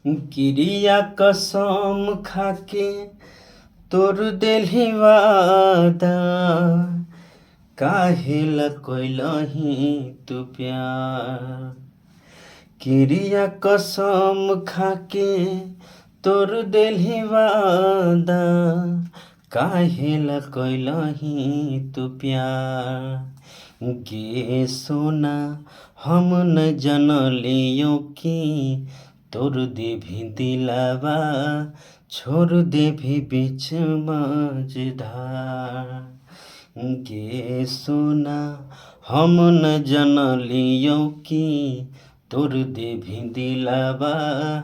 क्रिया कसम खाके तोर देलही वादा, काहेला कोइलही तू प्यार। क्रिया कसम खाके तोर देलही वादा, काहेला कोइलही तू प्यार। गे सोना हम न जनलियो कि तोर देभी दिलावा, छोड़ देभी बीच मझधार। गे सोना हम न जनलियो कि तोर देभी दिलावा,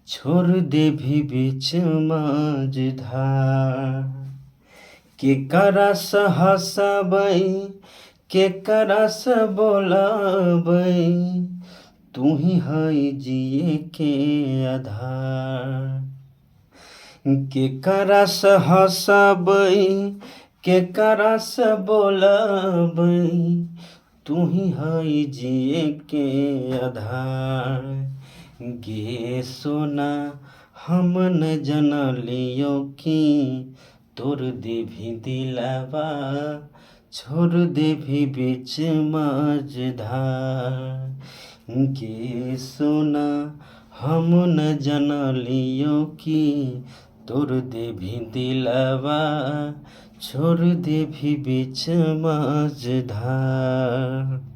छोड़ देभी बीच मझधार। केकरा से हँसबै केकरा से बोलबै, तू ही है जिए के आधार। केकरा से हँसबै केकरा से बोलबै, तू ही है जिए के आधार। गे सोना हम न जनलियो कि तोर देभी दिलावा, छोड़ देभी बीच मझधार। गे सोना हम न जनलियो कि तोर देभी दिलावा, छोड़ देभी बीच मझधार।